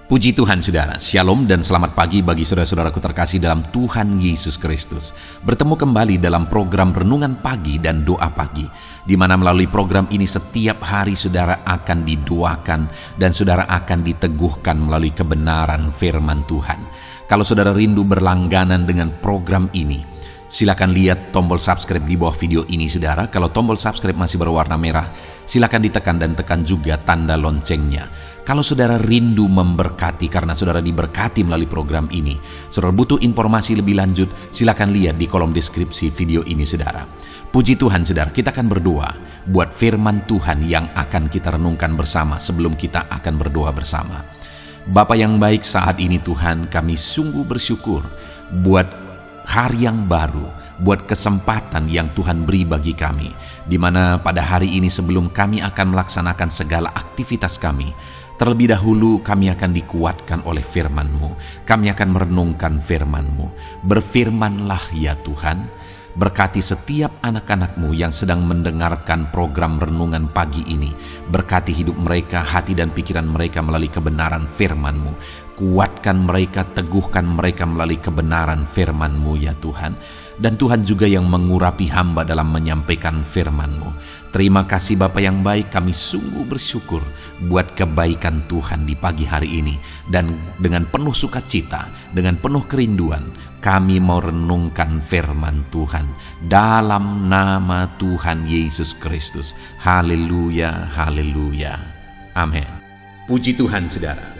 Puji Tuhan saudara, Shalom dan selamat pagi bagi saudara-saudaraku terkasih dalam Tuhan Yesus Kristus. Bertemu kembali dalam program Renungan Pagi dan Doa Pagi, di mana melalui program ini setiap hari saudara akan didoakan dan saudara akan diteguhkan melalui kebenaran firman Tuhan. Kalau saudara rindu berlangganan dengan program ini, silakan lihat tombol subscribe di bawah video ini saudara. Kalau tombol subscribe masih berwarna merah, silakan ditekan dan tekan juga tanda loncengnya. Kalau saudara rindu memberkati karena saudara diberkati melalui program ini, saudara butuh informasi lebih lanjut, silakan lihat di kolom deskripsi video ini saudara. Puji Tuhan saudara, kita akan berdoa buat firman Tuhan yang akan kita renungkan bersama sebelum kita akan berdoa bersama. Bapa yang baik, saat ini Tuhan kami sungguh bersyukur buat hari yang baru, buat kesempatan yang Tuhan beri bagi kami, di mana pada hari ini sebelum kami akan melaksanakan segala aktivitas kami, terlebih dahulu kami akan dikuatkan oleh firman-Mu. Kami akan merenungkan firman-Mu. Berfirmanlah ya Tuhan, berkati setiap anak-anak-Mu yang sedang mendengarkan program renungan pagi ini. Berkati hidup mereka, hati dan pikiran mereka melalui kebenaran firman-Mu. Kuatkan mereka, teguhkan mereka melalui kebenaran firman-Mu ya Tuhan. Dan Tuhan juga yang mengurapi hamba dalam menyampaikan firman-Mu. Terima kasih Bapa yang baik, kami sungguh bersyukur buat kebaikan Tuhan di pagi hari ini. Dan dengan penuh sukacita, dengan penuh kerinduan, kami mau renungkan firman Tuhan dalam nama Tuhan Yesus Kristus. Haleluya, haleluya. Amin. Puji Tuhan saudara.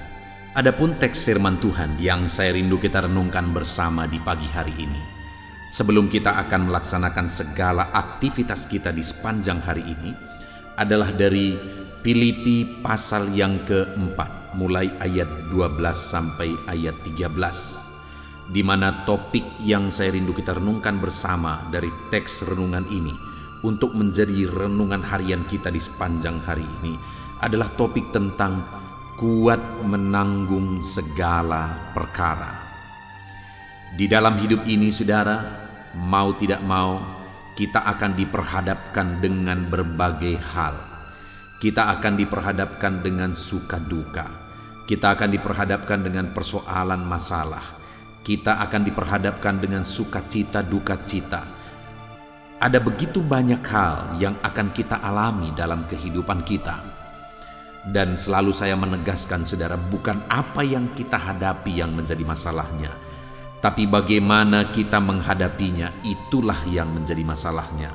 Adapun teks firman Tuhan yang saya rindu kita renungkan bersama di pagi hari ini, sebelum kita akan melaksanakan segala aktivitas kita di sepanjang hari ini, adalah dari Filipi pasal yang keempat, mulai ayat 12 sampai ayat 13, di mana topik yang saya rindu kita renungkan bersama dari teks renungan ini untuk menjadi renungan harian kita di sepanjang hari ini adalah topik tentang kuat menanggung segala perkara. Di dalam hidup ini saudara, mau tidak mau kita akan diperhadapkan dengan berbagai hal. Kita akan diperhadapkan dengan suka duka. Kita akan diperhadapkan dengan persoalan masalah. Kita akan diperhadapkan dengan sukacita duka cita. Ada begitu banyak hal yang akan kita alami dalam kehidupan kita. Dan selalu saya menegaskan saudara, bukan apa yang kita hadapi yang menjadi masalahnya, tapi bagaimana kita menghadapinya, itulah yang menjadi masalahnya.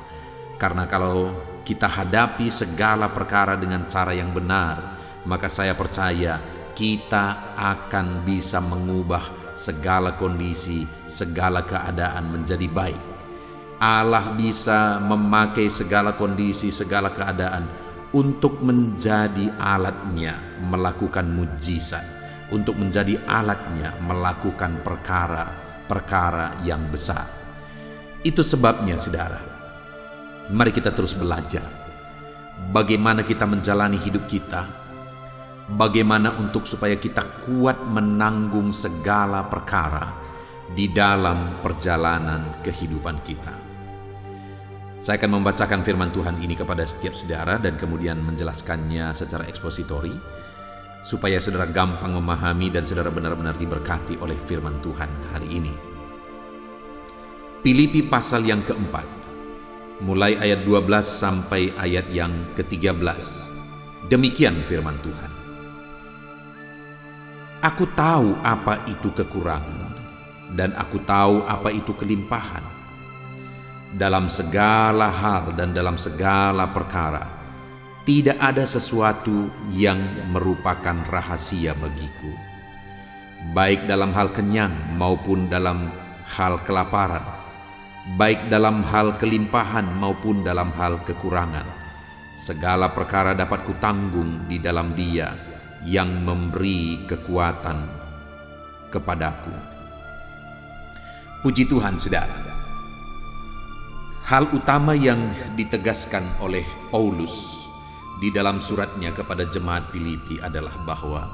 Karena kalau kita hadapi segala perkara dengan cara yang benar, maka saya percaya kita akan bisa mengubah segala kondisi, segala keadaan menjadi baik. Allah bisa memakai segala kondisi, segala keadaan untuk menjadi alatnya melakukan mujizat, untuk menjadi alatnya melakukan perkara-perkara yang besar. Itu sebabnya saudara, mari kita terus belajar bagaimana kita menjalani hidup kita, bagaimana untuk supaya kita kuat menanggung segala perkara di dalam perjalanan kehidupan kita. Saya akan membacakan firman Tuhan ini kepada setiap saudara dan kemudian menjelaskannya secara ekspositori, supaya saudara gampang memahami dan saudara benar-benar diberkati oleh firman Tuhan hari ini. Filipi pasal yang keempat, mulai ayat 12 sampai ayat yang ke-13. Demikian firman Tuhan. Aku tahu apa itu kekurangan, dan aku tahu apa itu kelimpahan. Dalam segala hal dan dalam segala perkara, tidak ada sesuatu yang merupakan rahasia bagiku, baik dalam hal kenyang maupun dalam hal kelaparan, baik dalam hal kelimpahan maupun dalam hal kekurangan. Segala perkara dapat kutanggung di dalam Dia yang memberi kekuatan kepadaku. Puji Tuhan saudara. Hal utama yang ditegaskan oleh Paulus di dalam suratnya kepada jemaat Filipi adalah bahwa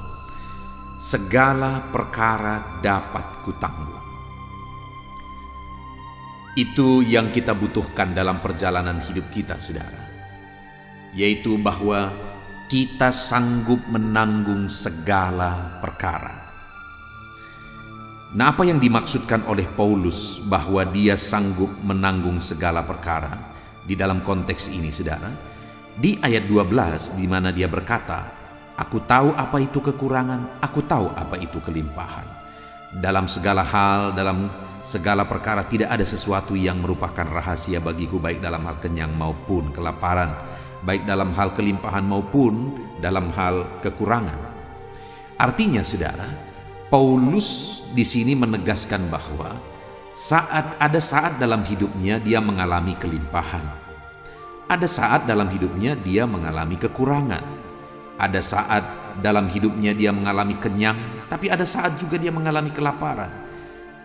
segala perkara dapat kutanggung. Itu yang kita butuhkan dalam perjalanan hidup kita, saudara. Yaitu bahwa kita sanggup menanggung segala perkara. Nah, apa yang dimaksudkan oleh Paulus bahwa dia sanggup menanggung segala perkara di dalam konteks ini, saudara? Di ayat 12 di mana dia berkata, aku tahu apa itu kekurangan, aku tahu apa itu kelimpahan. Dalam segala hal, dalam segala perkara tidak ada sesuatu yang merupakan rahasia bagiku, baik dalam hal kenyang maupun kelaparan, baik dalam hal kelimpahan maupun dalam hal kekurangan. Artinya, saudara, Paulus di sini menegaskan bahwa ada saat dalam hidupnya dia mengalami kelimpahan. Ada saat dalam hidupnya dia mengalami kekurangan. Ada saat dalam hidupnya dia mengalami kenyang, tapi ada saat juga dia mengalami kelaparan.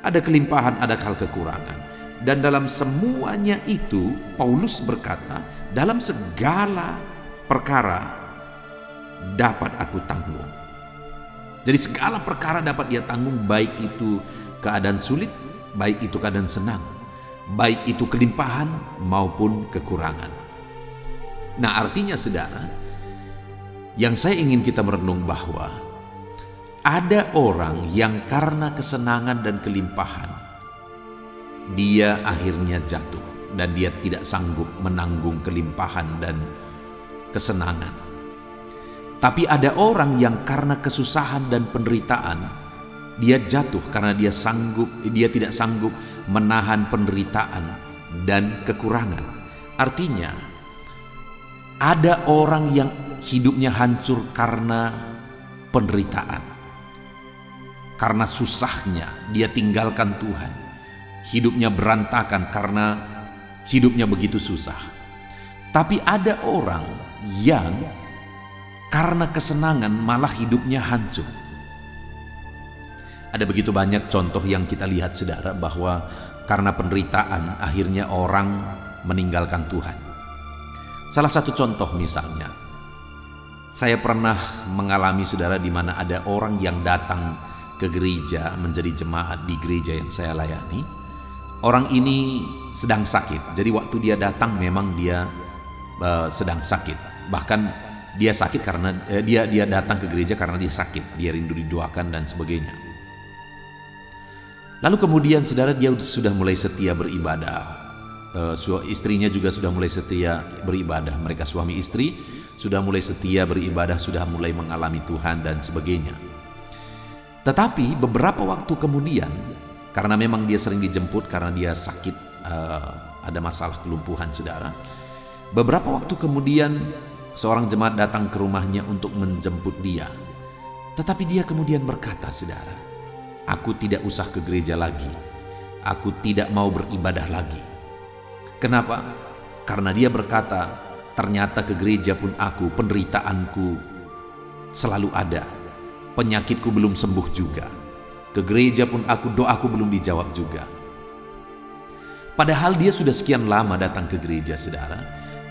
Ada kelimpahan, ada hal kekurangan. Dan dalam semuanya itu, Paulus berkata, dalam segala perkara dapat aku tanggung. Jadi segala perkara dapat dia tanggung, baik itu keadaan sulit, baik itu keadaan senang, baik itu kelimpahan maupun kekurangan. Nah, artinya, saudara, yang saya ingin kita merenung bahwa ada orang yang karena kesenangan dan kelimpahan dia akhirnya jatuh dan dia tidak sanggup menanggung kelimpahan dan kesenangan. Tapi ada orang yang karena kesusahan dan penderitaan dia jatuh karena dia tidak sanggup menahan penderitaan dan kekurangan. Artinya, ada orang yang hidupnya hancur karena penderitaan. Karena susahnya dia tinggalkan Tuhan. Hidupnya berantakan karena hidupnya begitu susah. Tapi ada orang yang karena kesenangan malah hidupnya hancur. Ada begitu banyak contoh yang kita lihat, saudara, bahwa karena penderitaan akhirnya orang meninggalkan Tuhan. Salah satu contoh misalnya, saya pernah mengalami, saudara, di mana ada orang yang datang ke gereja menjadi jemaat di gereja yang saya layani. Orang ini sedang sakit. Jadi waktu dia datang memang dia sedang sakit. Bahkan dia sakit karena dia datang ke gereja karena dia sakit. Dia rindu didoakan dan sebagainya. Lalu kemudian, saudara, dia sudah mulai setia beribadah. Istrinya juga sudah mulai setia beribadah. Mereka suami istri sudah mulai setia beribadah, sudah mulai mengalami Tuhan dan sebagainya. Tetapi beberapa waktu kemudian, karena memang dia sering dijemput karena dia sakit, ada masalah kelumpuhan, saudara. Beberapa waktu kemudian seorang jemaat datang ke rumahnya untuk menjemput dia. Tetapi dia kemudian berkata, saudara, aku tidak usah ke gereja lagi. Aku tidak mau beribadah lagi. Kenapa? Karena dia berkata, ternyata ke gereja pun penderitaanku selalu ada. Penyakitku belum sembuh juga. Ke gereja pun doaku belum dijawab juga. Padahal dia sudah sekian lama datang ke gereja, saudara.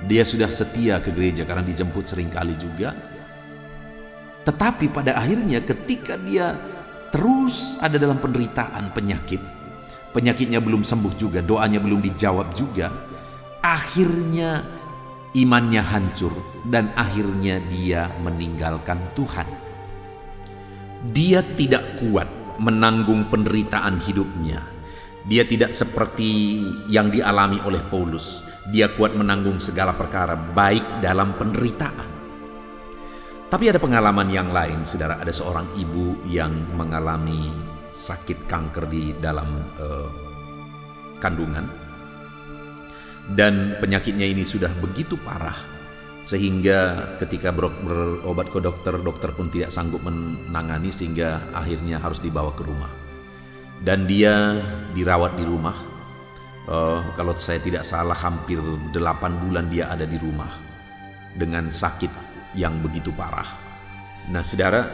Dia sudah setia ke gereja karena dijemput seringkali juga. Tetapi pada akhirnya ketika dia terus ada dalam penderitaan penyakitnya belum sembuh juga, doanya belum dijawab juga, akhirnya imannya hancur dan akhirnya dia meninggalkan Tuhan. Dia tidak kuat menanggung penderitaan hidupnya. Dia tidak seperti yang dialami oleh Paulus. Dia kuat menanggung segala perkara, baik dalam penderitaan. Tapi ada pengalaman yang lain, saudara. Ada seorang ibu yang mengalami sakit kanker di dalam kandungan, dan penyakitnya ini sudah begitu parah sehingga ketika berobat ke dokter pun tidak sanggup menangani, sehingga akhirnya harus dibawa ke rumah dan dia dirawat di rumah. Kalau saya tidak salah hampir 8 bulan dia ada di rumah dengan sakit yang begitu parah. Nah, saudara,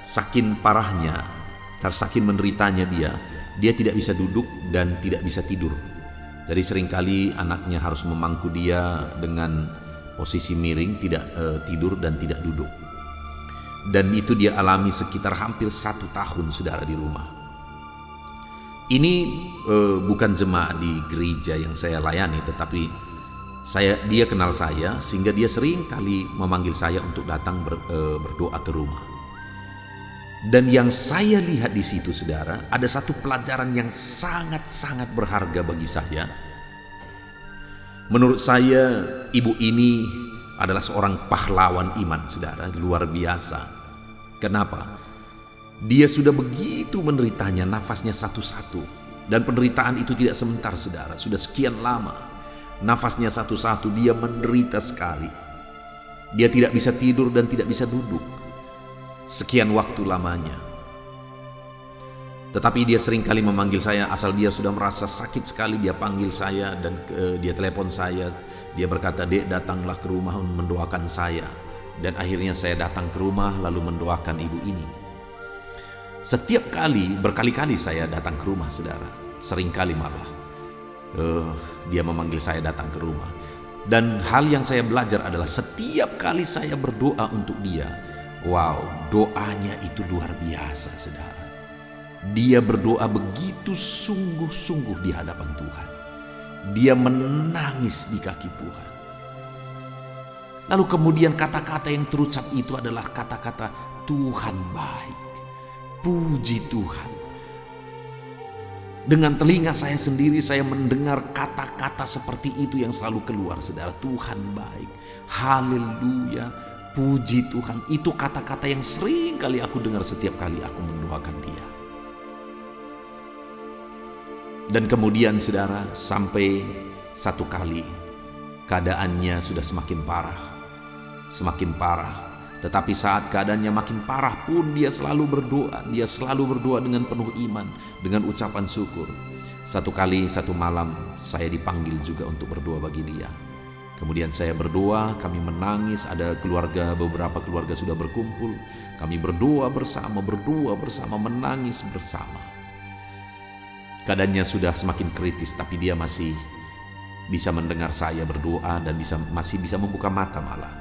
saking parahnya, saking menderitanya dia tidak bisa duduk dan tidak bisa tidur. Jadi seringkali anaknya harus memangku dia dengan posisi miring, tidak tidur dan tidak duduk. Dan itu dia alami sekitar hampir 1 tahun, saudara, di rumah. Ini bukan jemaat di gereja yang saya layani, tetapi Dia kenal saya sehingga dia sering kali memanggil saya untuk datang berdoa ke rumah. Dan yang saya lihat di situ, saudara, ada satu pelajaran yang sangat-sangat berharga bagi saya. Menurut saya, ibu ini adalah seorang pahlawan iman, saudara, luar biasa. Kenapa? Dia sudah begitu menderitanya, nafasnya satu-satu. Dan penderitaan itu tidak sebentar, saudara, sudah sekian lama. Nafasnya satu-satu, dia menderita sekali. Dia tidak bisa tidur dan tidak bisa duduk sekian waktu lamanya. Tetapi dia sering kali memanggil saya, asal dia sudah merasa sakit sekali, dia panggil saya dan dia telepon saya. Dia berkata, "Dek, datanglah ke rumah mendoakan saya." Dan akhirnya saya datang ke rumah lalu mendoakan ibu ini. Setiap kali, berkali-kali saya datang ke rumah, saudara. Seringkali malah dia memanggil saya datang ke rumah. Dan hal yang saya belajar adalah setiap kali saya berdoa untuk dia, wow, doanya itu luar biasa, saudara. Dia berdoa begitu sungguh-sungguh di hadapan Tuhan. Dia menangis di kaki Tuhan. Lalu kemudian kata-kata yang terucap itu adalah kata-kata Tuhan baik. Puji Tuhan. Dengan telinga saya sendiri saya mendengar kata-kata seperti itu yang selalu keluar, saudara. Tuhan baik, haleluya, puji Tuhan. Itu kata-kata yang sering kali aku dengar setiap kali aku mendoakan dia. Dan kemudian, saudara, sampai satu kali keadaannya sudah semakin parah. Tetapi saat keadaannya makin parah pun dia selalu berdoa. Dia selalu berdoa dengan penuh iman, dengan ucapan syukur. Satu kali, satu malam saya dipanggil juga untuk berdoa bagi dia. Kemudian saya berdoa, kami menangis, ada beberapa keluarga sudah berkumpul. Kami berdoa bersama, menangis bersama. Keadaannya sudah semakin kritis, tapi dia masih bisa mendengar saya berdoa dan masih bisa membuka mata malah.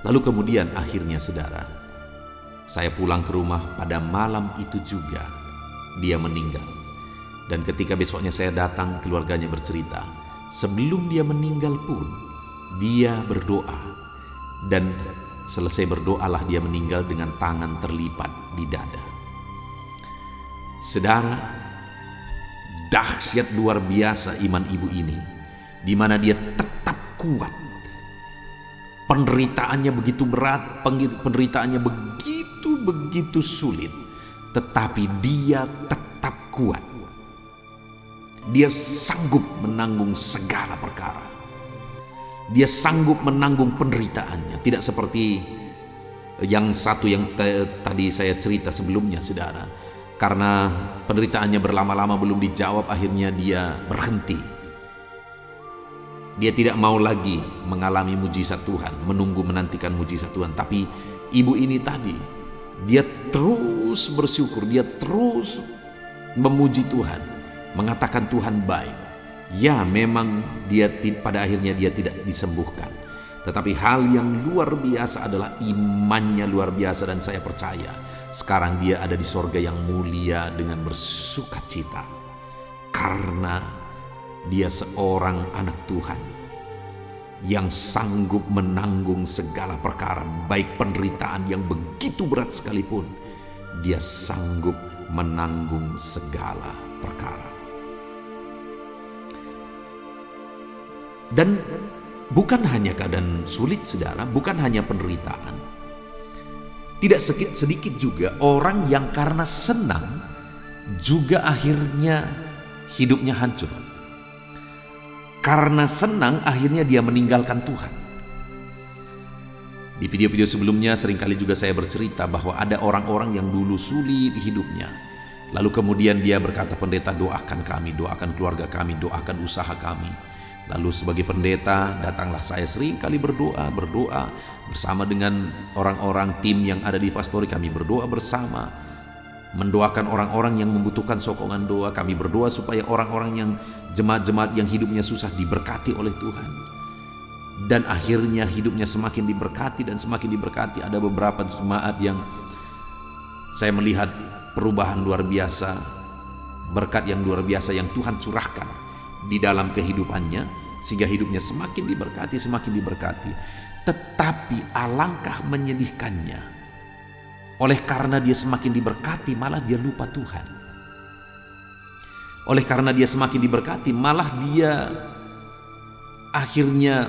Lalu kemudian akhirnya, saudara, saya pulang ke rumah. Pada malam itu juga dia meninggal. Dan ketika besoknya saya datang, keluarganya bercerita, sebelum dia meninggal pun dia berdoa. Dan selesai berdoalah dia meninggal dengan tangan terlipat di dada. Saudara, dahsyat luar biasa iman ibu ini, di mana dia tetap kuat. Penderitaannya begitu berat, penderitaannya begitu sulit, tetapi dia tetap kuat. Dia sanggup menanggung segala perkara. Dia sanggup menanggung penderitaannya. Tidak seperti yang satu yang tadi saya cerita sebelumnya, saudara. Karena penderitaannya berlama-lama belum dijawab, akhirnya dia berhenti. Dia tidak mau lagi mengalami mujizat Tuhan, menantikan mujizat Tuhan. Tapi ibu ini tadi, dia terus bersyukur, dia terus memuji Tuhan, mengatakan Tuhan baik. Ya, memang pada akhirnya dia tidak disembuhkan. Tetapi hal yang luar biasa adalah imannya luar biasa, dan saya percaya sekarang dia ada di sorga yang mulia dengan bersukacita. Karena dia seorang anak Tuhan yang sanggup menanggung segala perkara, baik penderitaan yang begitu berat sekalipun, dia sanggup menanggung segala perkara. Dan bukan hanya keadaan sulit, saudara, bukan hanya penderitaan. Tidak sedikit juga orang yang karena senang juga akhirnya hidupnya hancur. Karena senang akhirnya dia meninggalkan Tuhan. Di video-video sebelumnya seringkali juga saya bercerita bahwa ada orang-orang yang dulu sulit hidupnya. Lalu kemudian dia berkata, "Pendeta, doakan kami, doakan keluarga kami, doakan usaha kami." Lalu sebagai pendeta datanglah saya seringkali berdoa bersama dengan orang-orang tim yang ada di pastori. Kami berdoa bersama, mendoakan orang-orang yang membutuhkan sokongan doa. Kami berdoa supaya orang-orang yang jemaat-jemaat yang hidupnya susah diberkati oleh Tuhan. Dan akhirnya hidupnya semakin diberkati dan semakin diberkati. Ada beberapa jemaat yang saya melihat perubahan luar biasa, berkat yang luar biasa yang Tuhan curahkan di dalam kehidupannya. sehingga hidupnya semakin diberkati, semakin diberkati. Tetapi alangkah menyedihkannya, oleh karena dia semakin diberkati malah dia lupa Tuhan. Oleh karena dia semakin diberkati malah dia akhirnya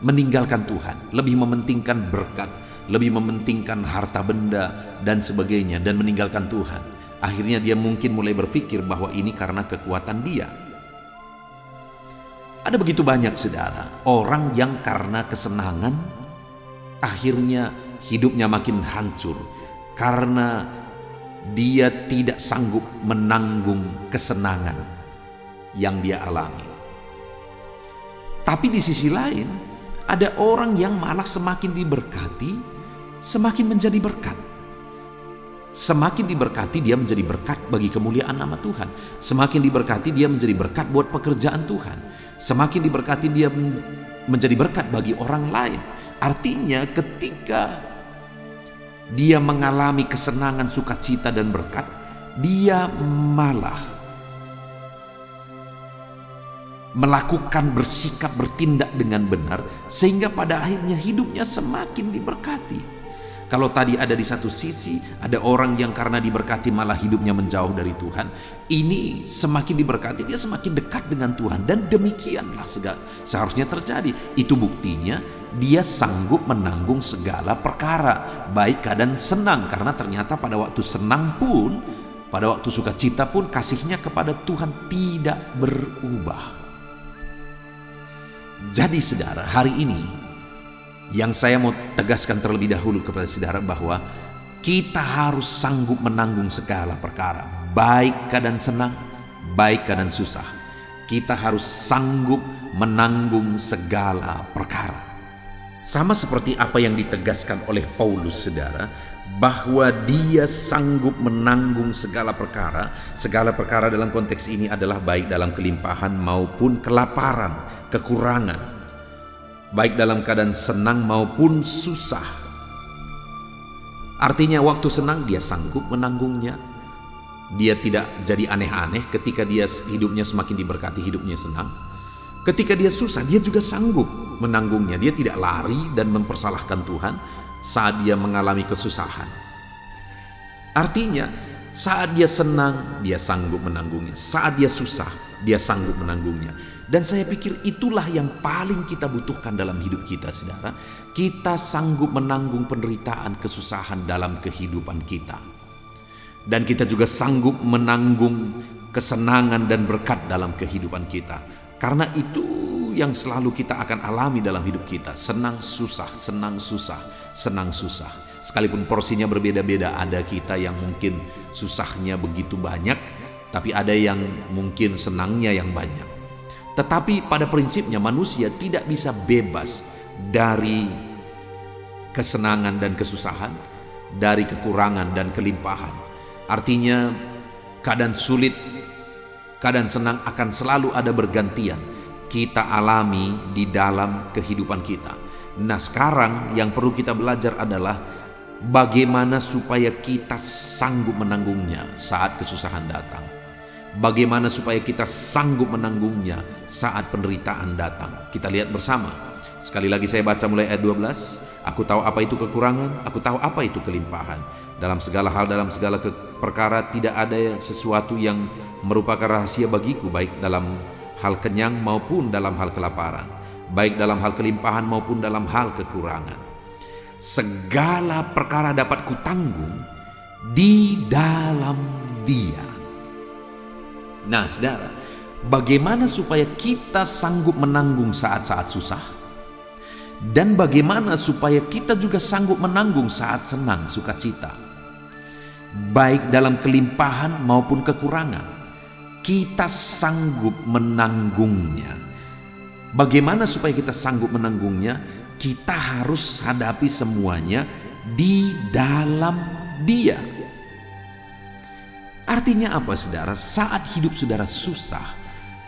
meninggalkan Tuhan, lebih mementingkan berkat, lebih mementingkan harta benda dan sebagainya, dan meninggalkan Tuhan. Akhirnya dia mungkin mulai berpikir bahwa ini karena kekuatan dia. Ada begitu banyak, saudara, orang yang karena kesenangan akhirnya hidupnya makin hancur karena dia tidak sanggup menanggung kesenangan yang dia alami. Tapi di sisi lain, ada orang yang malah semakin diberkati, semakin menjadi berkat. Semakin diberkati, dia menjadi berkat bagi kemuliaan nama Tuhan. Semakin diberkati, dia menjadi berkat buat pekerjaan Tuhan. Semakin diberkati, dia menjadi berkat bagi orang lain. Artinya ketika dia mengalami kesenangan, sukacita, dan berkat, dia malah melakukan, bersikap, bertindak dengan benar, sehingga pada akhirnya hidupnya semakin diberkati. Kalau tadi ada di satu sisi, ada orang yang karena diberkati malah hidupnya menjauh dari Tuhan. Ini semakin diberkati, dia semakin dekat dengan Tuhan. Dan demikianlah seharusnya terjadi. Itu buktinya dia sanggup menanggung segala perkara, baik keadaan senang. Karena ternyata pada waktu senang pun, pada waktu sukacita pun, kasihnya kepada Tuhan tidak berubah. Jadi saudara, hari ini yang saya mau tegaskan terlebih dahulu kepada saudara bahwa kita harus sanggup menanggung segala perkara, baik keadaan senang, baik keadaan susah. Kita harus sanggup menanggung segala perkara. Sama seperti apa yang ditegaskan oleh Paulus, saudara, bahwa dia sanggup menanggung segala perkara. Segala perkara dalam konteks ini adalah baik dalam kelimpahan maupun kelaparan, kekurangan, baik dalam keadaan senang maupun susah. Artinya waktu senang dia sanggup menanggungnya. Dia tidak jadi aneh-aneh ketika dia hidupnya semakin diberkati, hidupnya senang. Ketika dia susah, dia juga sanggup menanggungnya. Dia tidak lari dan mempersalahkan Tuhan saat dia mengalami kesusahan. Artinya saat dia senang, dia sanggup menanggungnya. Saat dia susah, dia sanggup menanggungnya. Dan saya pikir itulah yang paling kita butuhkan dalam hidup kita, saudara. Kita sanggup menanggung penderitaan, kesusahan dalam kehidupan kita. Dan kita juga sanggup menanggung kesenangan dan berkat dalam kehidupan kita. Karena itu yang selalu kita akan alami dalam hidup kita. Senang susah, senang susah, senang susah. Sekalipun porsinya berbeda-beda, ada kita yang mungkin susahnya begitu banyak, tapi ada yang mungkin senangnya yang banyak. Tetapi pada prinsipnya manusia tidak bisa bebas dari kesenangan dan kesusahan, dari kekurangan dan kelimpahan. Artinya keadaan sulit, keadaan senang akan selalu ada bergantian kita alami di dalam kehidupan kita. Nah, sekarang yang perlu kita belajar adalah bagaimana supaya kita sanggup menanggungnya saat kesusahan datang. Bagaimana supaya kita sanggup menanggungnya saat penderitaan datang. Kita lihat bersama. Sekali lagi saya baca mulai ayat 12. Aku tahu apa itu kekurangan, aku tahu apa itu kelimpahan. Dalam segala hal, dalam segala perkara tidak ada sesuatu yang merupakan rahasia bagiku, baik dalam hal kenyang maupun dalam hal kelaparan, baik dalam hal kelimpahan maupun dalam hal kekurangan. Segala perkara dapat kutanggung di dalam Dia. Nah, saudara, bagaimana supaya kita sanggup menanggung saat-saat susah? Dan bagaimana supaya kita juga sanggup menanggung saat senang, sukacita? Baik dalam kelimpahan maupun kekurangan, kita sanggup menanggungnya. Bagaimana supaya kita sanggup menanggungnya? Kita harus hadapi semuanya di dalam Dia. Artinya apa, saudara? Saat hidup saudara susah,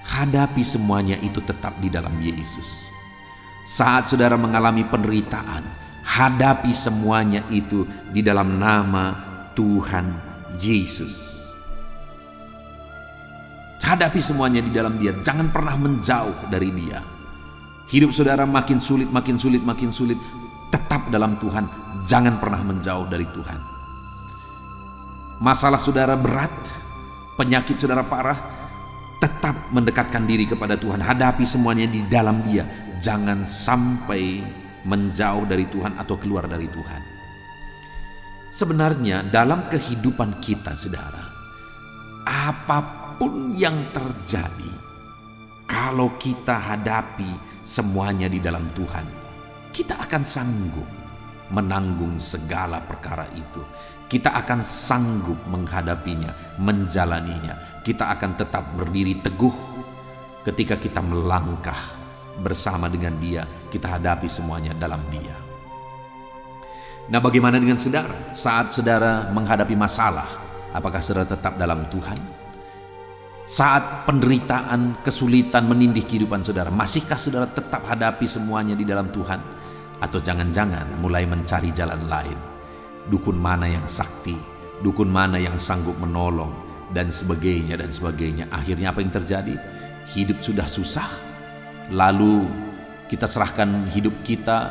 hadapi semuanya itu tetap di dalam Yesus. Saat saudara mengalami penderitaan, hadapi semuanya itu di dalam nama Tuhan Yesus. Hadapi semuanya di dalam Dia. Jangan pernah menjauh dari Dia. Hidup saudara makin sulit, makin sulit, makin sulit. Tetap dalam Tuhan, jangan pernah menjauh dari Tuhan. Masalah saudara berat, penyakit saudara parah, tetap mendekatkan diri kepada Tuhan. Hadapi semuanya di dalam Dia. Jangan sampai menjauh dari Tuhan atau keluar dari Tuhan. Sebenarnya dalam kehidupan kita saudara, apapun yang terjadi, kalau kita hadapi semuanya di dalam Tuhan, kita akan sanggup menanggung segala perkara itu. Kita akan sanggup menghadapinya, menjalaninya. Kita akan tetap berdiri teguh ketika kita melangkah bersama dengan Dia. Kita hadapi semuanya dalam Dia. Nah, bagaimana dengan saudara? Saat saudara menghadapi masalah, apakah saudara tetap dalam Tuhan? Saat penderitaan, kesulitan menindih kehidupan saudara, masihkah saudara tetap hadapi semuanya di dalam Tuhan? Atau jangan-jangan mulai mencari jalan lain? Dukun mana yang sakti? Dukun mana yang sanggup menolong? Dan sebagainya, dan sebagainya. Akhirnya apa yang terjadi? Hidup sudah susah, lalu kita serahkan hidup kita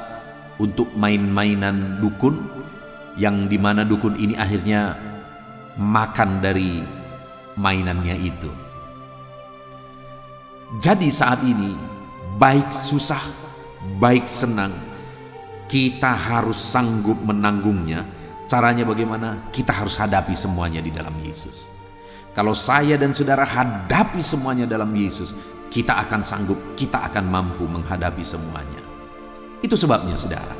untuk main-mainan dukun, yang dimana dukun ini akhirnya makan dari mainannya itu. Jadi saat ini, baik susah, baik senang, kita harus sanggup menanggungnya. Caranya bagaimana? Kita harus hadapi semuanya di dalam Yesus. Kalau saya dan saudara hadapi semuanya dalam Yesus, kita akan sanggup, kita akan mampu menghadapi semuanya. Itu sebabnya saudara,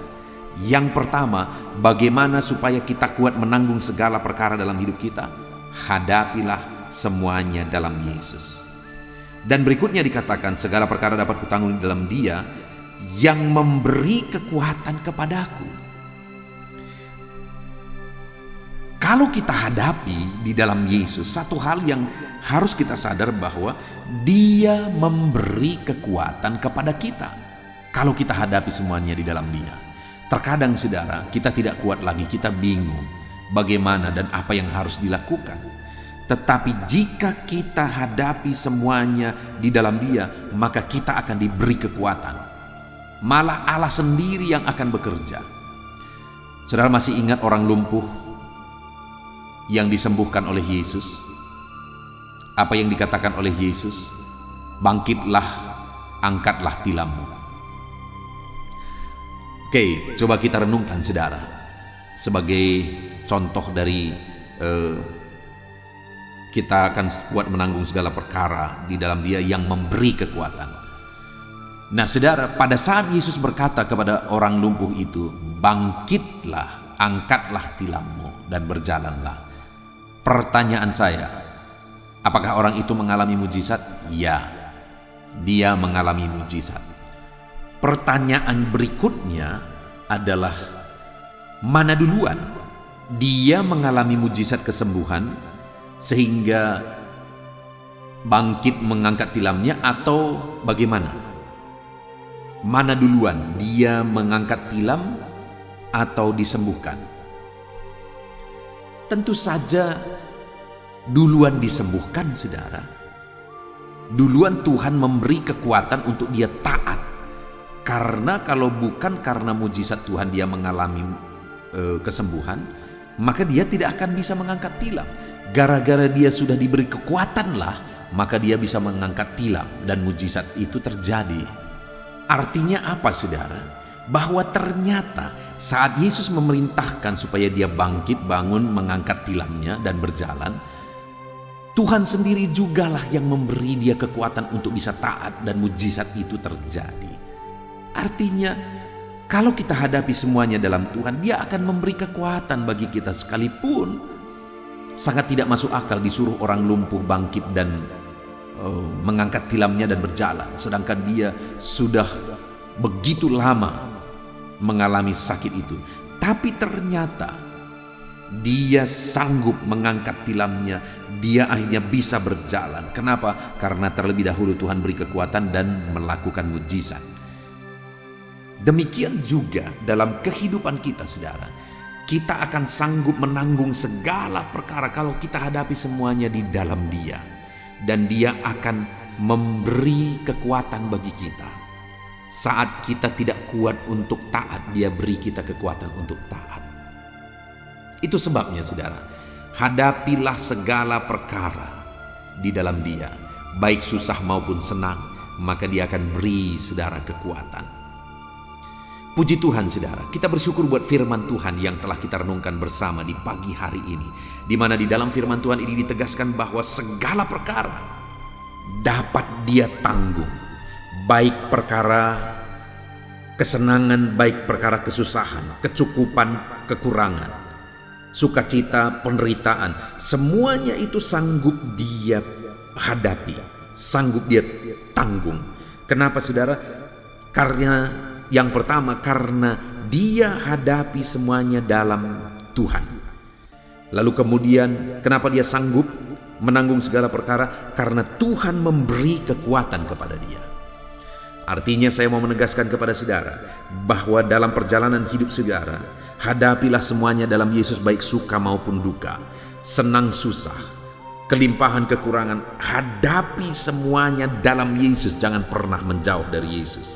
yang pertama, bagaimana supaya kita kuat menanggung segala perkara dalam hidup kita? Hadapilah semuanya dalam Yesus. Dan berikutnya dikatakan, segala perkara dapat kutanggung di dalam Dia yang memberi kekuatan kepadaku. Kalau kita hadapi di dalam Yesus, satu hal yang harus kita sadar bahwa Dia memberi kekuatan kepada kita. Kalau kita hadapi semuanya di dalam Dia. Terkadang saudara, kita tidak kuat lagi, kita bingung bagaimana dan apa yang harus dilakukan. Tetapi jika kita hadapi semuanya di dalam Dia, maka kita akan diberi kekuatan. Malah Allah sendiri yang akan bekerja. Saudara masih ingat orang lumpuh yang disembuhkan oleh Yesus? Apa yang dikatakan oleh Yesus? Bangkitlah, angkatlah tilammu. Oke, coba kita renungkan saudara. Sebagai contoh dari kita akan kuat menanggung segala perkara di dalam Dia yang memberi kekuatan. Nah saudara, pada saat Yesus berkata kepada orang lumpuh itu, bangkitlah, angkatlah tilammu dan berjalanlah. Pertanyaan saya, apakah orang itu mengalami mujizat? Ya, dia mengalami mujizat. Pertanyaan berikutnya adalah, mana duluan? Dia mengalami mujizat kesembuhan sehingga bangkit mengangkat tilamnya, atau bagaimana? Mana duluan? Dia mengangkat tilam atau disembuhkan? Tentu saja duluan disembuhkan saudara. Duluan Tuhan memberi kekuatan untuk dia taat. Karena kalau bukan karena mujizat Tuhan dia mengalami kesembuhan, maka dia tidak akan bisa mengangkat tilam. Gara-gara dia sudah diberi kekuatan lah, maka dia bisa mengangkat tilam dan mujizat itu terjadi. Artinya apa saudara? Bahwa ternyata saat Yesus memerintahkan supaya dia bangkit, bangun, mengangkat tilamnya dan berjalan, Tuhan sendiri jugalah yang memberi dia kekuatan untuk bisa taat dan mujizat itu terjadi. Artinya kalau kita hadapi semuanya dalam Tuhan, Dia akan memberi kekuatan bagi kita. Sekalipun sangat tidak masuk akal disuruh orang lumpuh bangkit dan mengangkat tilamnya dan berjalan, sedangkan dia sudah begitu lama mengalami sakit itu. Tapi ternyata dia sanggup mengangkat tilamnya, dia akhirnya bisa berjalan. Kenapa? Karena terlebih dahulu Tuhan beri kekuatan dan melakukan mujizat. Demikian juga dalam kehidupan kita saudara, kita akan sanggup menanggung segala perkara kalau kita hadapi semuanya di dalam Dia. Dan Dia akan memberi kekuatan bagi kita. Saat kita tidak kuat untuk taat, Dia beri kita kekuatan untuk taat. Itu sebabnya saudara, hadapilah segala perkara di dalam Dia, baik susah maupun senang, maka Dia akan beri saudara kekuatan. Puji Tuhan saudara, kita bersyukur buat firman Tuhan yang telah kita renungkan bersama di pagi hari ini, di mana di dalam firman Tuhan ini ditegaskan bahwa segala perkara dapat Dia tanggung, baik perkara kesenangan, baik perkara kesusahan, kecukupan, kekurangan, sukacita, penderitaan, semuanya itu sanggup Dia hadapi, sanggup Dia tanggung. Kenapa saudara? Karena yang pertama, karena Dia hadapi semuanya dalam Tuhan. Lalu kemudian kenapa Dia sanggup menanggung segala perkara? Karena Tuhan memberi kekuatan kepada Dia. Artinya saya mau menegaskan kepada saudara bahwa dalam perjalanan hidup saudara, hadapilah semuanya dalam Yesus, baik suka maupun duka, senang susah, kelimpahan kekurangan, hadapi semuanya dalam Yesus. Jangan pernah menjauh dari Yesus.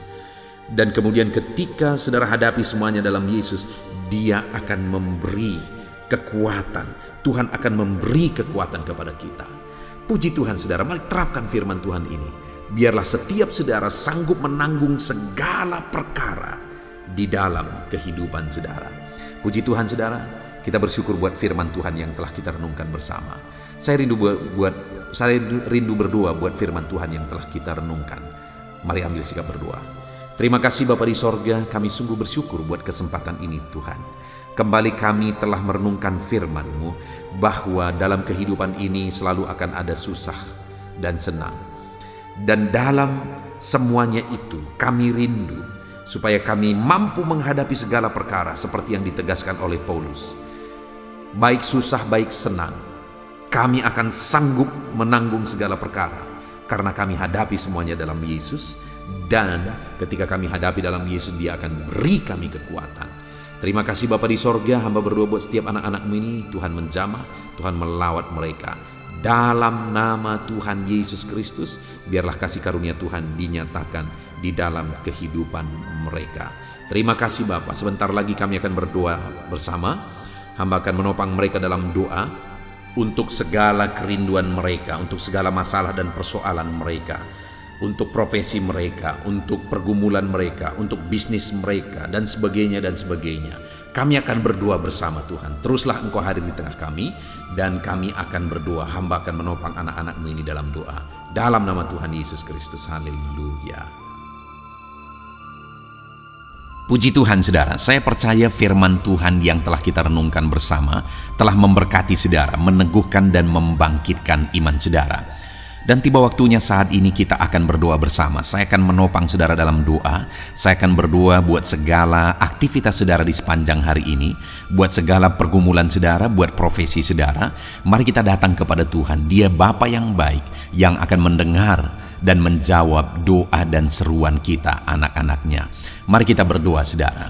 Dan kemudian ketika saudara hadapi semuanya dalam Yesus, Dia akan memberi kekuatan. Tuhan akan memberi kekuatan kepada kita. Puji Tuhan saudara, mari terapkan firman Tuhan ini. Biarlah setiap saudara sanggup menanggung segala perkara di dalam kehidupan saudara. Puji Tuhan saudara, kita bersyukur buat firman Tuhan yang telah kita renungkan bersama. Saya rindu berdoa buat firman Tuhan yang telah kita renungkan. Mari ambil sikap berdoa. Terima kasih Bapa di sorga, kami sungguh bersyukur buat kesempatan ini Tuhan. Kembali kami telah merenungkan firman-Mu bahwa dalam kehidupan ini selalu akan ada susah dan senang. Dan dalam semuanya itu kami rindu supaya kami mampu menghadapi segala perkara seperti yang ditegaskan oleh Paulus. Baik susah, baik senang, kami akan sanggup menanggung segala perkara karena kami hadapi semuanya dalam Yesus. Dan ketika kami hadapi dalam Yesus, Dia akan beri kami kekuatan. Terima kasih Bapa di sorga, hamba berdoa buat setiap anak-anak-Mu ini, Tuhan menjamah, Tuhan melawat mereka. Dalam nama Tuhan Yesus Kristus, biarlah kasih karunia Tuhan dinyatakan di dalam kehidupan mereka. Terima kasih Bapa. Sebentar lagi kami akan berdoa bersama. Hamba akan menopang mereka dalam doa untuk segala kerinduan mereka, untuk segala masalah dan persoalan mereka, untuk profesi mereka, untuk pergumulan mereka, untuk bisnis mereka, dan sebagainya dan sebagainya. Kami akan berdoa bersama Tuhan. Teruslah Engkau hadir di tengah kami, dan kami akan berdoa. Hamba akan menopang anak-anak-Mu ini dalam doa. Dalam nama Tuhan Yesus Kristus. Haleluya. Puji Tuhan saudara, saya percaya firman Tuhan yang telah kita renungkan bersama telah memberkati saudara, meneguhkan dan membangkitkan iman saudara. Dan tiba waktunya saat ini kita akan berdoa bersama. Saya akan menopang saudara dalam doa. Saya akan berdoa buat segala aktivitas saudara di sepanjang hari ini, buat segala pergumulan saudara, buat profesi saudara. Mari kita datang kepada Tuhan. Dia Bapa yang baik, yang akan mendengar dan menjawab doa dan seruan kita, anak-anaknya. Mari kita berdoa saudara.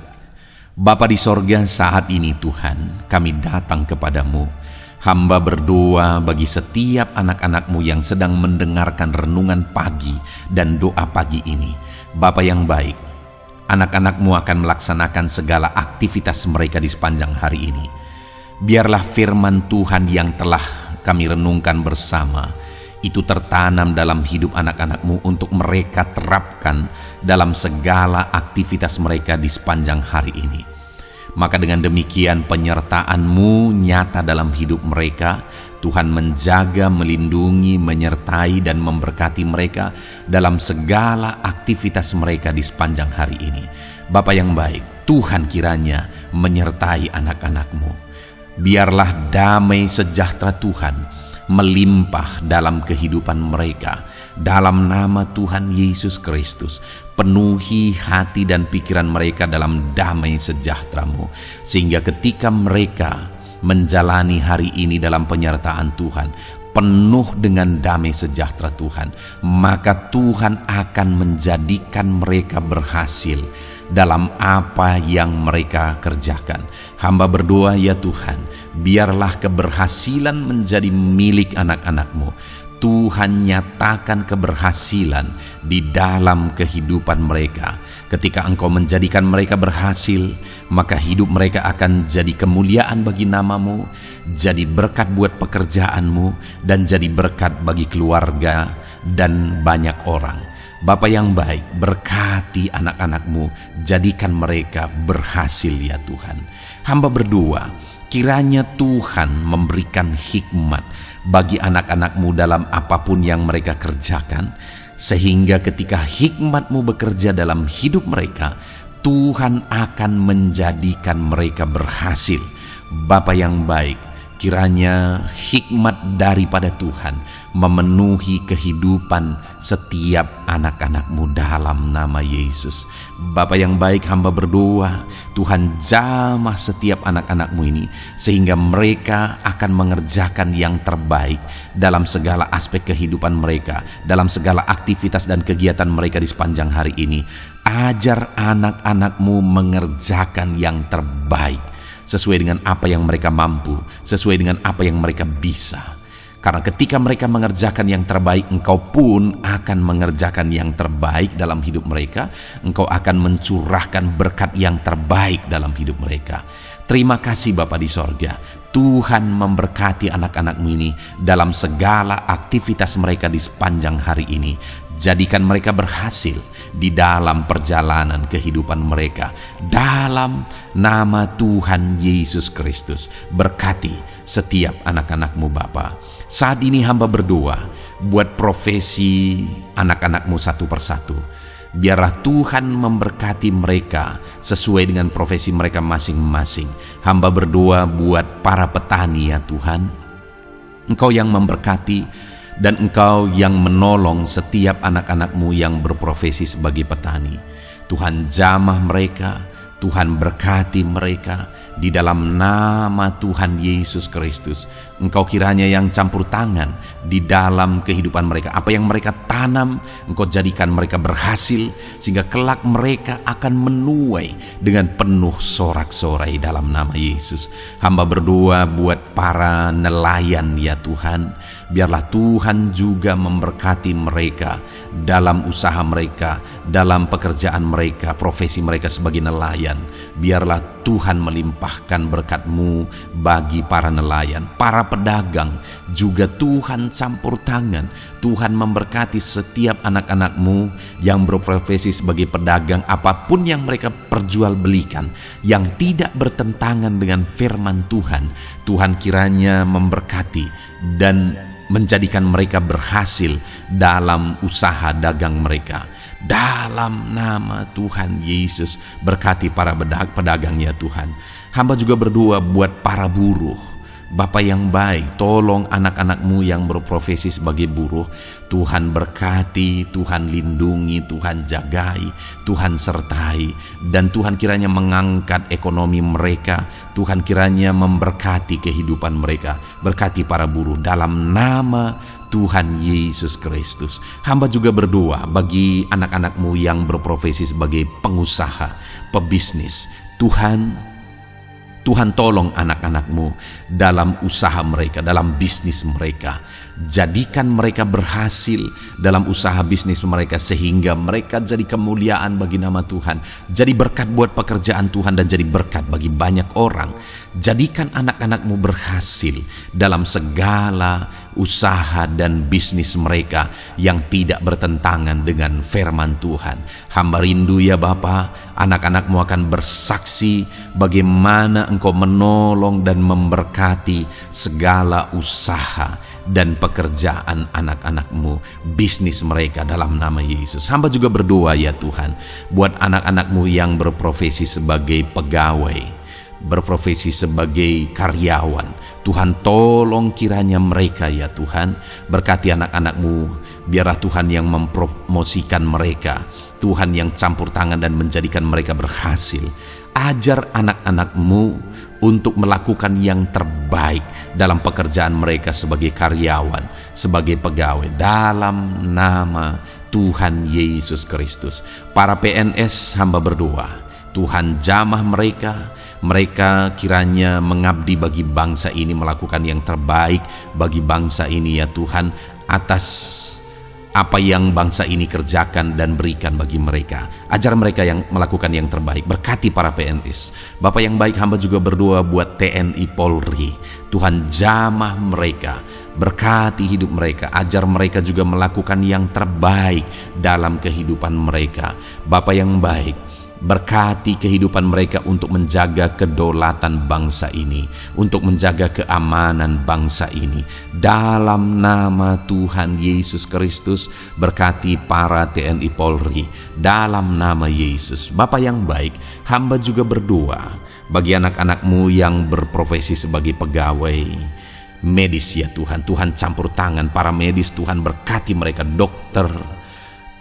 Bapa di sorga, saat ini Tuhan, kami datang kepadamu. Hamba berdoa bagi setiap anak-anak-Mu yang sedang mendengarkan renungan pagi dan doa pagi ini. Bapa yang baik, anak-anak-Mu akan melaksanakan segala aktivitas mereka di sepanjang hari ini. Biarlah firman Tuhan yang telah kami renungkan bersama itu tertanam dalam hidup anak-anak-Mu untuk mereka terapkan dalam segala aktivitas mereka di sepanjang hari ini. Maka dengan demikian penyertaan-Mu nyata dalam hidup mereka. Tuhan menjaga, melindungi, menyertai dan memberkati mereka dalam segala aktivitas mereka di sepanjang hari ini. Bapa yang baik, Tuhan kiranya menyertai anak-anak-Mu. Biarlah damai sejahtera Tuhan melimpah dalam kehidupan mereka. Dalam nama Tuhan Yesus Kristus, penuhi hati dan pikiran mereka dalam damai sejahtera-Mu, sehingga ketika mereka menjalani hari ini dalam penyertaan Tuhan, penuh dengan damai sejahtera Tuhan, maka Tuhan akan menjadikan mereka berhasil dalam apa yang mereka kerjakan. Hamba berdoa ya Tuhan, biarlah keberhasilan menjadi milik anak-anak-Mu. Tuhan nyatakan keberhasilan di dalam kehidupan mereka. Ketika Engkau menjadikan mereka berhasil, maka hidup mereka akan jadi kemuliaan bagi nama-Mu, jadi berkat buat pekerjaan-Mu, dan jadi berkat bagi keluarga dan banyak orang. Bapa yang baik, berkati anak-anak-Mu, jadikan mereka berhasil ya Tuhan. Hamba berdoa, kiranya Tuhan memberikan hikmat bagi anak-anak-Mu dalam apapun yang mereka kerjakan, sehingga ketika hikmat-Mu bekerja dalam hidup mereka, Tuhan akan menjadikan mereka berhasil. Bapa yang baik, kiranya hikmat daripada Tuhan memenuhi kehidupan setiap anak-anak-Mu dalam nama Yesus. Bapa yang baik, hamba berdoa, Tuhan jamah setiap anak-anak-Mu ini, sehingga mereka akan mengerjakan yang terbaik dalam segala aspek kehidupan mereka, dalam segala aktivitas dan kegiatan mereka di sepanjang hari ini. Ajar anak-anak-Mu mengerjakan yang terbaik, sesuai dengan apa yang mereka mampu, sesuai dengan apa yang mereka bisa. Karena ketika mereka mengerjakan yang terbaik, Engkau pun akan mengerjakan yang terbaik dalam hidup mereka. Engkau akan mencurahkan berkat yang terbaik dalam hidup mereka. Terima kasih Bapa di sorga. Tuhan memberkati anak-anak-Mu ini dalam segala aktivitas mereka di sepanjang hari ini. Jadikan mereka berhasil di dalam perjalanan kehidupan mereka. Dalam nama Tuhan Yesus Kristus, berkati setiap anak-anak-Mu Bapa. Saat ini hamba berdoa buat profesi anak-anak-Mu satu persatu. Biarlah Tuhan memberkati mereka sesuai dengan profesi mereka masing-masing. Hamba berdoa buat para petani ya Tuhan. Engkau yang memberkati dan Engkau yang menolong setiap anak-anak-Mu yang berprofesi sebagai petani. Tuhan jamah mereka, Tuhan berkati mereka di dalam nama Tuhan Yesus Kristus. Engkau kiranya yang campur tangan di dalam kehidupan mereka. Apa yang mereka tanam, Engkau jadikan mereka berhasil, sehingga kelak mereka akan menuai dengan penuh sorak-sorai dalam nama Yesus. Hamba berdoa buat para nelayan ya Tuhan. Biarlah Tuhan juga memberkati mereka dalam usaha mereka, dalam pekerjaan mereka, profesi mereka sebagai nelayan. Biarlah Tuhan melimpahkan berkat-Mu bagi para nelayan, para pedagang juga Tuhan campur tangan. Tuhan memberkati setiap anak-anak-Mu yang berprofesi sebagai pedagang, apapun yang mereka perjualbelikan yang tidak bertentangan dengan firman Tuhan. Tuhan kiranya memberkati dan menjadikan mereka berhasil dalam usaha dagang mereka. Dalam nama Tuhan Yesus, berkati para pedagang ya Tuhan. Hamba juga berdoa buat para buruh. Bapa yang baik, tolong anak-anak-Mu yang berprofesi sebagai buruh. Tuhan berkati, Tuhan lindungi, Tuhan jagai, Tuhan sertai. Dan Tuhan kiranya mengangkat ekonomi mereka. Tuhan kiranya memberkati kehidupan mereka. Berkati para buruh dalam nama Tuhan Yesus Kristus. Hamba juga berdoa bagi anak-anak-Mu yang berprofesi sebagai pengusaha, pebisnis. Tuhan tolong anak-anak-Mu dalam usaha mereka, dalam bisnis mereka. Jadikan mereka berhasil dalam usaha bisnis mereka, sehingga mereka jadi kemuliaan bagi nama Tuhan, jadi berkat buat pekerjaan Tuhan, dan jadi berkat bagi banyak orang. Jadikan anak-anak-Mu berhasil dalam segala usaha dan bisnis mereka yang tidak bertentangan dengan firman Tuhan. Hamba rindu ya Bapa, anak-anak-Mu akan bersaksi bagaimana Engkau menolong dan memberkati segala usaha dan pekerjaan anak-anak-Mu, bisnis mereka dalam nama Yesus. Hamba juga berdoa ya Tuhan buat anak-anak-Mu yang berprofesi sebagai pegawai, berprofesi sebagai karyawan. Tuhan tolong kiranya mereka ya Tuhan, berkati anak-anak-Mu. Biarlah Tuhan yang mempromosikan mereka, Tuhan yang campur tangan dan menjadikan mereka berhasil. Ajar anak-anak-Mu untuk melakukan yang terbaik dalam pekerjaan mereka sebagai karyawan, sebagai pegawai, dalam nama Tuhan Yesus Kristus. Para PNS, hamba berdoa, Tuhan jamah mereka. Mereka kiranya mengabdi bagi bangsa ini, melakukan yang terbaik bagi bangsa ini ya Tuhan, atas apa yang bangsa ini kerjakan dan berikan bagi mereka. Ajar mereka yang melakukan yang terbaik. Berkati para PNS. Bapak yang baik, hamba juga berdoa buat TNI Polri. Tuhan jamah mereka, berkati hidup mereka, ajar mereka juga melakukan yang terbaik dalam kehidupan mereka. Bapak yang baik, berkati kehidupan mereka untuk menjaga kedaulatan bangsa ini, untuk menjaga keamanan bangsa ini. Dalam nama Tuhan Yesus Kristus, berkati para TNI Polri. Dalam nama Yesus. Bapa yang baik, hamba juga berdoa bagi anak-anak-Mu yang berprofesi sebagai pegawai medis ya Tuhan. Tuhan campur tangan para medis, Tuhan berkati mereka, dokter,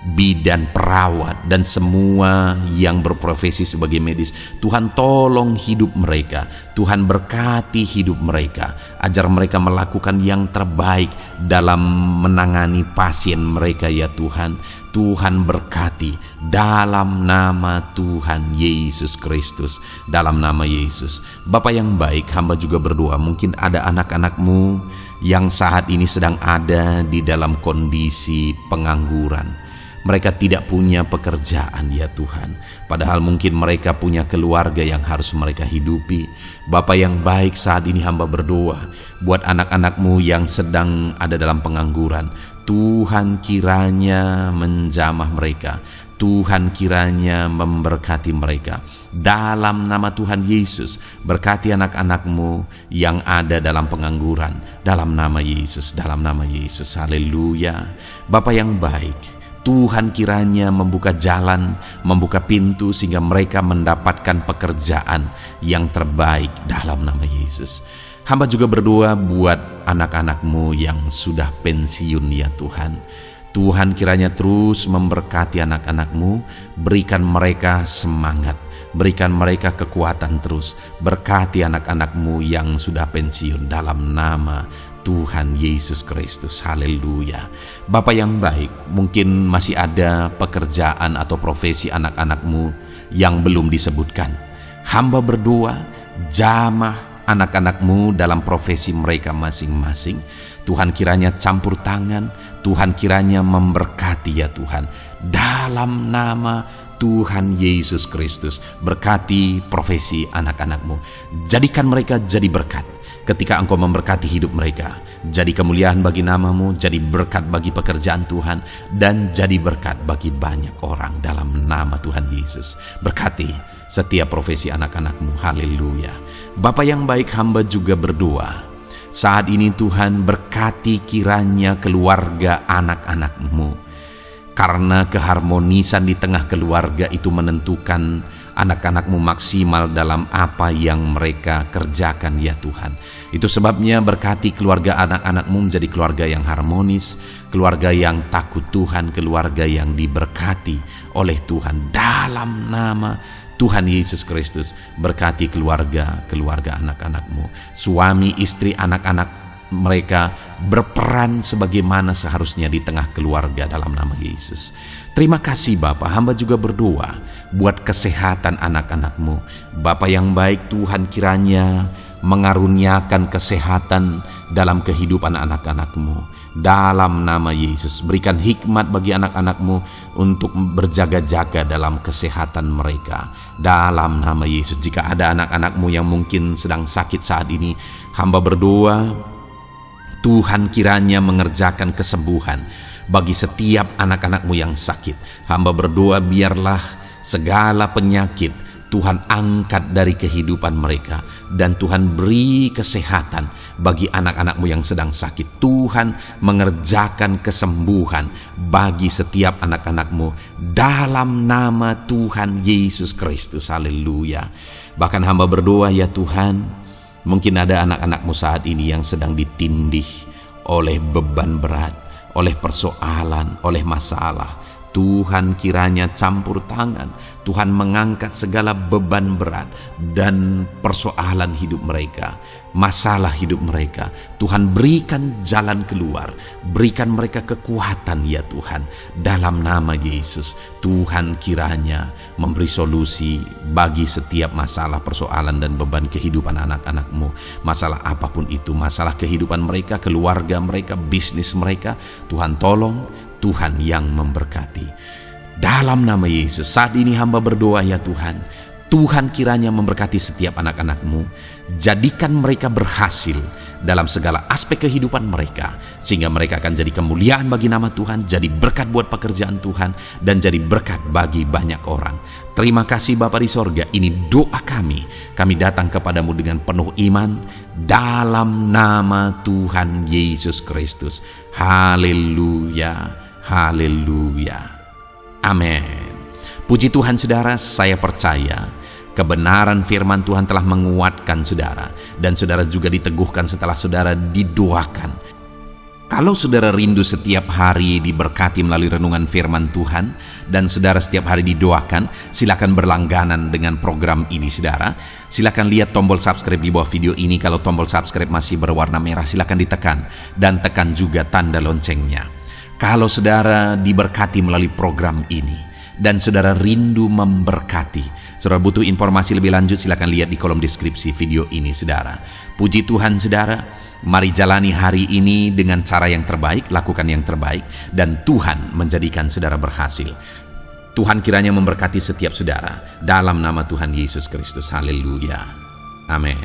bidan, perawat, dan semua yang berprofesi sebagai medis. Tuhan tolong hidup mereka, Tuhan berkati hidup mereka, ajar mereka melakukan yang terbaik dalam menangani pasien mereka ya Tuhan. Tuhan berkati dalam nama Tuhan Yesus Kristus, dalam nama Yesus. Bapa yang baik, hamba juga berdoa, mungkin ada anak-anak-Mu yang saat ini sedang ada di dalam kondisi pengangguran. Mereka tidak punya pekerjaan ya Tuhan, padahal mungkin mereka punya keluarga yang harus mereka hidupi. Bapa yang baik, saat ini hamba berdoa buat anak-anak-Mu yang sedang ada dalam pengangguran. Tuhan kiranya menjamah mereka, Tuhan kiranya memberkati mereka. Dalam nama Tuhan Yesus, berkati anak-anak-Mu yang ada dalam pengangguran. Dalam nama Yesus, dalam nama Yesus, haleluya. Bapa yang baik, Tuhan kiranya membuka jalan, membuka pintu sehingga mereka mendapatkan pekerjaan yang terbaik dalam nama Yesus. Hamba juga berdoa buat anak-anak-Mu yang sudah pensiun ya Tuhan. Tuhan kiranya terus memberkati anak-anak-Mu, berikan mereka semangat, berikan mereka kekuatan terus. Berkati anak-anak-Mu yang sudah pensiun dalam nama Tuhan Yesus Kristus, haleluya. Bapa yang baik, mungkin masih ada pekerjaan atau profesi anak-anak-Mu yang belum disebutkan. Hamba berdoa, jamah anak-anak-Mu dalam profesi mereka masing-masing. Tuhan kiranya campur tangan, Tuhan kiranya memberkati ya Tuhan. Dalam nama Tuhan Yesus Kristus, berkati profesi anak-anak-Mu. Jadikan mereka jadi berkat ketika Engkau memberkati hidup mereka. Jadi kemuliaan bagi nama-Mu, jadi berkat bagi pekerjaan Tuhan, dan jadi berkat bagi banyak orang dalam nama Tuhan Yesus. Berkati setiap profesi anak-anak-Mu, haleluya. Bapa yang baik, hamba juga berdoa saat ini Tuhan, berkati kiranya keluarga anak-anak-Mu, karena keharmonisan di tengah keluarga itu menentukan anak-anak-Mu maksimal dalam apa yang mereka kerjakan ya Tuhan. Itu sebabnya berkati keluarga anak-anak-Mu menjadi keluarga yang harmonis, keluarga yang takut Tuhan, keluarga yang diberkati oleh Tuhan. Dalam nama Tuhan Yesus Kristus, berkati keluarga anak-anak-Mu, suami, istri, anak-anak mereka berperan sebagaimana seharusnya di tengah keluarga dalam nama Yesus. Terima kasih Bapa, hamba juga berdoa buat kesehatan anak-anak-Mu. Bapa yang baik, Tuhan kiranya mengaruniakan kesehatan dalam kehidupan anak-anak-Mu. Dalam nama Yesus, berikan hikmat bagi anak-anak-Mu untuk berjaga-jaga dalam kesehatan mereka. Dalam nama Yesus, jika ada anak-anak-Mu yang mungkin sedang sakit saat ini, hamba berdoa Tuhan kiranya mengerjakan kesembuhan bagi setiap anak-anak-Mu yang sakit. Hamba berdoa biarlah segala penyakit Tuhan angkat dari kehidupan mereka, dan Tuhan beri kesehatan bagi anak-anak-Mu yang sedang sakit. Tuhan mengerjakan kesembuhan bagi setiap anak-anak-Mu dalam nama Tuhan Yesus Kristus, haleluya. Bahkan hamba berdoa ya Tuhan, mungkin ada anak-anak-Mu saat ini yang sedang ditindih oleh beban berat, oleh persoalan, oleh masalah. Tuhan kiranya campur tangan, Tuhan mengangkat segala beban berat dan persoalan hidup mereka, masalah hidup mereka. Tuhan berikan jalan keluar, berikan mereka kekuatan ya Tuhan. Dalam nama Yesus, Tuhan kiranya memberi solusi bagi setiap masalah, persoalan dan beban kehidupan anak-anak-Mu. Masalah apapun itu, masalah kehidupan mereka, keluarga mereka, bisnis mereka, Tuhan tolong, Tuhan yang memberkati. Dalam nama Yesus, saat ini hamba berdoa ya Tuhan, Tuhan kiranya memberkati setiap anak-anak-Mu, jadikan mereka berhasil dalam segala aspek kehidupan mereka, sehingga mereka akan jadi kemuliaan bagi nama Tuhan, jadi berkat buat pekerjaan Tuhan, dan jadi berkat bagi banyak orang. Terima kasih Bapa di sorga, ini doa kami. Kami datang kepadamu dengan penuh iman, dalam nama Tuhan Yesus Kristus. Haleluya, haleluya, amin. Puji Tuhan saudara, saya percaya kebenaran firman Tuhan telah menguatkan saudara, dan saudara juga diteguhkan setelah saudara didoakan. Kalau saudara rindu setiap hari diberkati melalui renungan firman Tuhan, dan saudara setiap hari didoakan, silakan berlangganan dengan program ini saudara. Silakan lihat tombol subscribe di bawah video ini. Kalau tombol subscribe masih berwarna merah, silakan ditekan, dan tekan juga tanda loncengnya. Kalau saudara diberkati melalui program ini, dan saudara rindu memberkati, saudara butuh informasi lebih lanjut, silakan lihat di kolom deskripsi video ini saudara. Puji Tuhan saudara, mari jalani hari ini dengan cara yang terbaik, lakukan yang terbaik, dan Tuhan menjadikan saudara berhasil. Tuhan kiranya memberkati setiap saudara, dalam nama Tuhan Yesus Kristus. Haleluya, amin.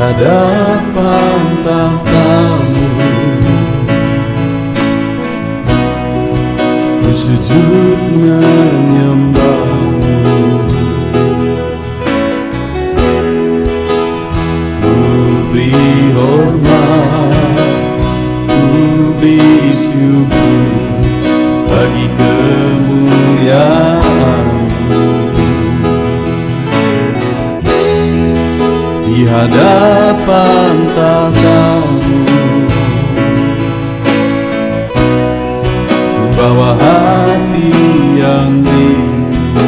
hadapan tahta-Mu, ku sujud menyembah-Mu, ku beri hormat, ku beri syukur bagi kemuliaan-Mu. Di hadapan tahta-Mu, ku bawa hati yang rindu,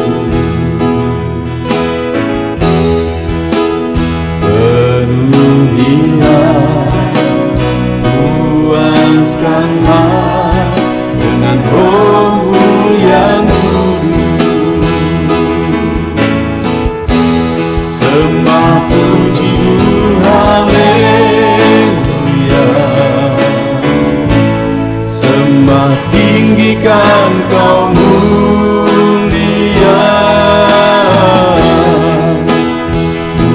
penuhilah, puaskanlah dengan Roh-Mu yang kudus. Sembah puji haleluya, sembah tinggikan Kau mulia, ku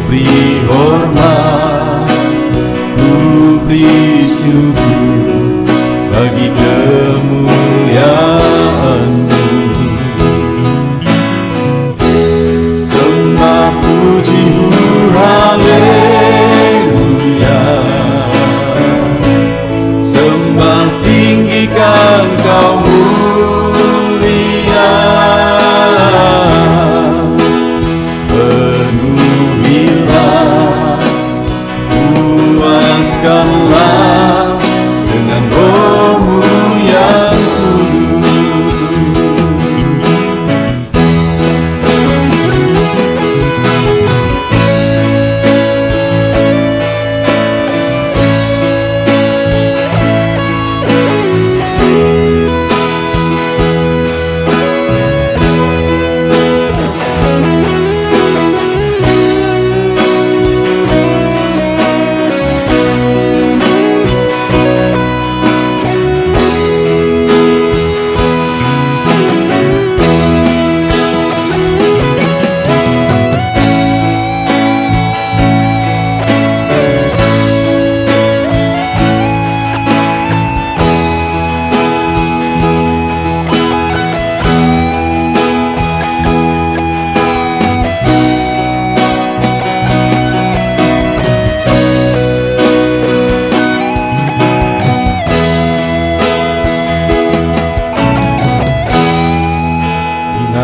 beri hormat, ku beri syukur bagi kemuliaan-Mu. Sembah puji haleluya, sembah tinggikan Kau mulia, penuhilah, puaskanlah dengan Roh-Mu yang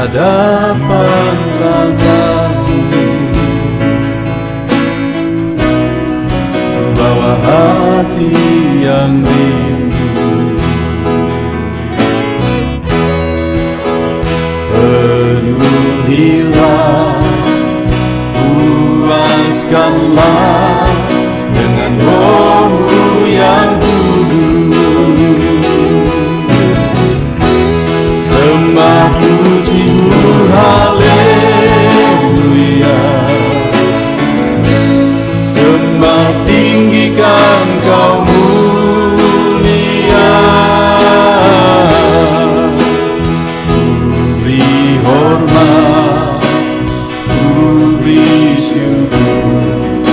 hadapan tahta-Mu, bawa hati yang rindu, penuhilah, puaskanlah dengan Roh-Mu yang kudus. Sembah puji-Mu haleluya, sembah tinggikan Kau mulia, ku beri hormat, ku beri syukur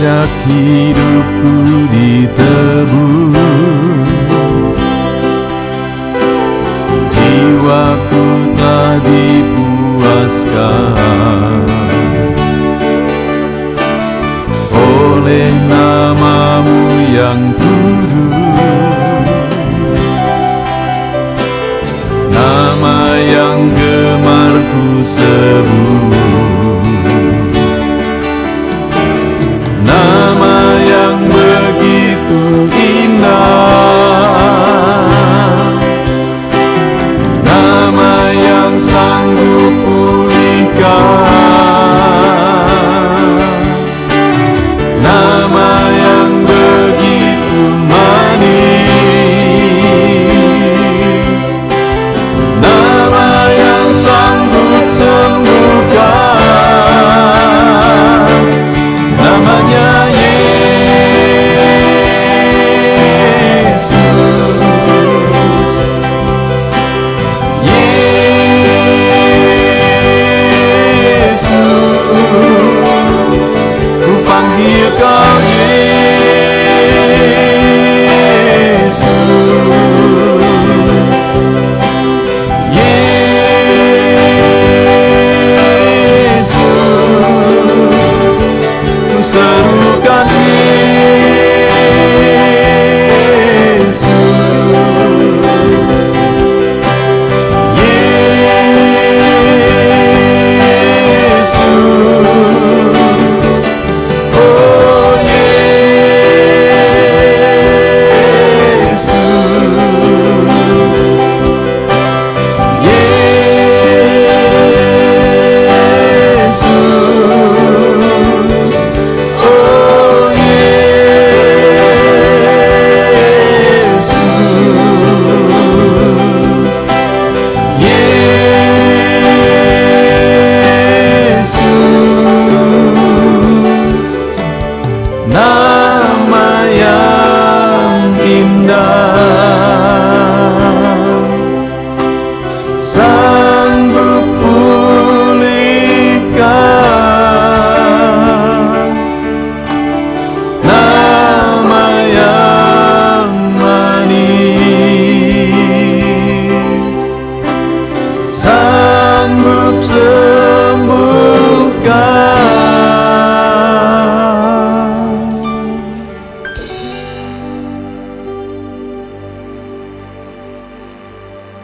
Sejak hidupku ditebus, jiwaku telah dipuaskan oleh nama-Mu yang kudus, nama yang gemar ku sebut.